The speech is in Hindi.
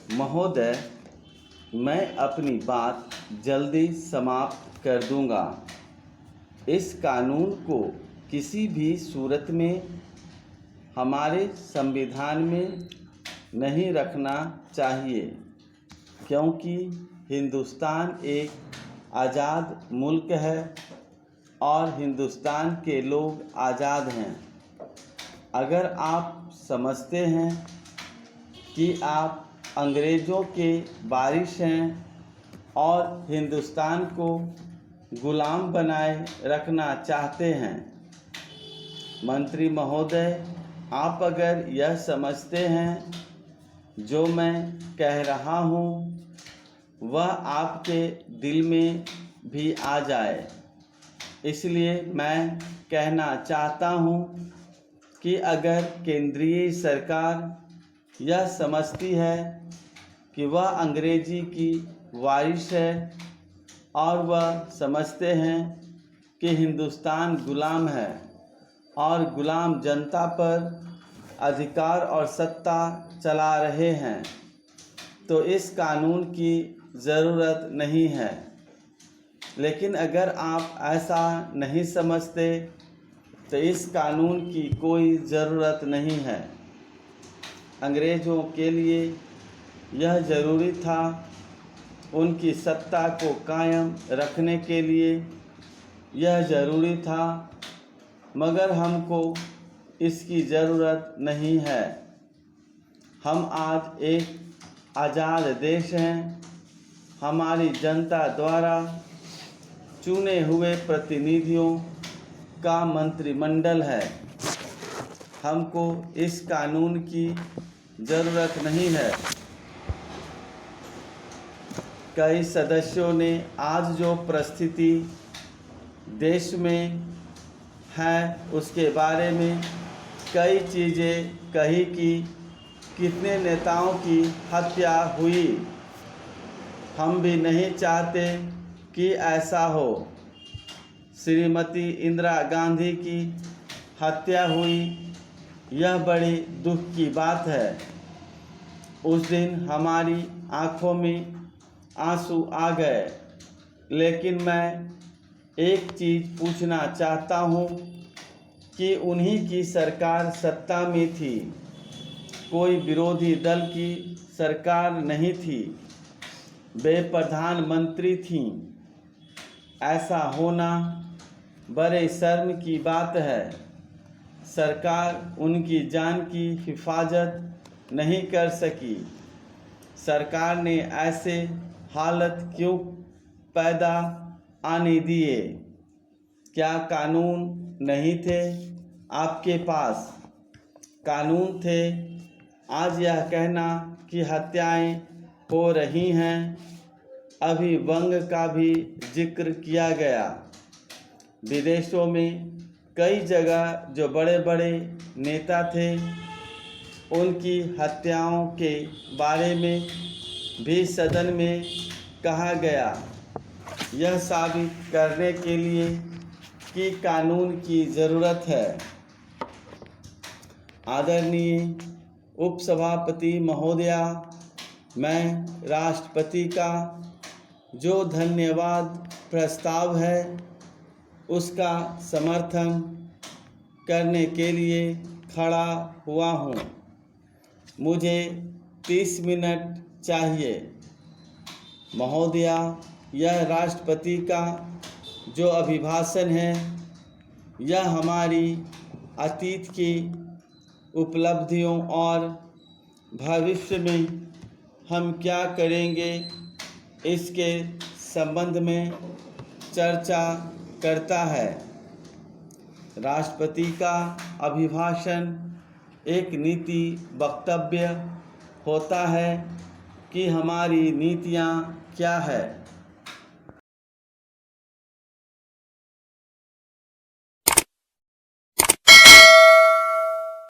महोदय, मैं अपनी बात जल्दी समाप्त कर दूंगा। इस कानून को किसी भी सूरत में हमारे संविधान में नहीं रखना चाहिए, क्योंकि हिंदुस्तान एक आज़ाद मुल्क है और हिंदुस्तान के लोग आज़ाद हैं। अगर आप समझते हैं कि आप अंग्रेज़ों के वारिस हैं और हिंदुस्तान को गुलाम बनाए रखना चाहते हैं, मंत्री महोदय, आप अगर यह समझते हैं जो मैं कह रहा हूँ वह आपके दिल में भी आ जाए, इसलिए मैं कहना चाहता हूँ कि अगर केंद्रीय सरकार यह समझती है कि वह अंग्रेजी की वारिस है और वह समझते हैं कि हिंदुस्तान गुलाम है और गुलाम जनता पर अधिकार और सत्ता चला रहे हैं, तो इस कानून की ज़रूरत नहीं है। लेकिन अगर आप ऐसा नहीं समझते तो इस कानून की कोई ज़रूरत नहीं है। अंग्रेज़ों के लिए यह ज़रूरी था, उनकी सत्ता को कायम रखने के लिए यह ज़रूरी था, मगर हमको इसकी ज़रूरत नहीं है। हम आज एक आज़ाद देश हैं। हमारी जनता द्वारा चुने हुए प्रतिनिधियों का मंत्रिमंडल है। हमको इस कानून की ज़रूरत नहीं है। कई सदस्यों ने आज जो परिस्थिति देश में है उसके बारे में कई चीज़ें कही कि कितने नेताओं की हत्या हुई। हम भी नहीं चाहते कि ऐसा हो। श्रीमती इंदिरा गांधी की हत्या हुई, यह बड़ी दुख की बात है। उस दिन हमारी आँखों में आंसू आ गए। लेकिन मैं एक चीज़ पूछना चाहता हूँ कि उन्हीं की सरकार सत्ता में थी, कोई विरोधी दल की सरकार नहीं थी, वे प्रधानमंत्री थीं। ऐसा होना बड़े शर्म की बात है। सरकार उनकी जान की हिफाजत नहीं कर सकी। सरकार ने ऐसे हालत क्यों पैदा आने दिए? क्या कानून नहीं थे आपके पास? कानून थे। आज यह कहना कि हत्याएं हो रही हैं, अभी वंग का भी जिक्र किया गया। विदेशों में कई जगह जो बड़े बड़े नेता थे उनकी हत्याओं के बारे में भी सदन में कहा गया, यह साबित करने के लिए कि कानून की ज़रूरत है। आदरणीय उपसभापति महोदया, मैं राष्ट्रपति का जो धन्यवाद प्रस्ताव है उसका समर्थन करने के लिए खड़ा हुआ हूँ। मुझे 30 मिनट चाहिए। महोदया, यह राष्ट्रपति का जो अभिभाषण है यह हमारी अतीत की उपलब्धियों और भविष्य में हम क्या करेंगे इसके संबंध में चर्चा करता है। राष्ट्रपति का अभिभाषण एक नीति वक्तव्य होता है कि हमारी नीतियाँ क्या है।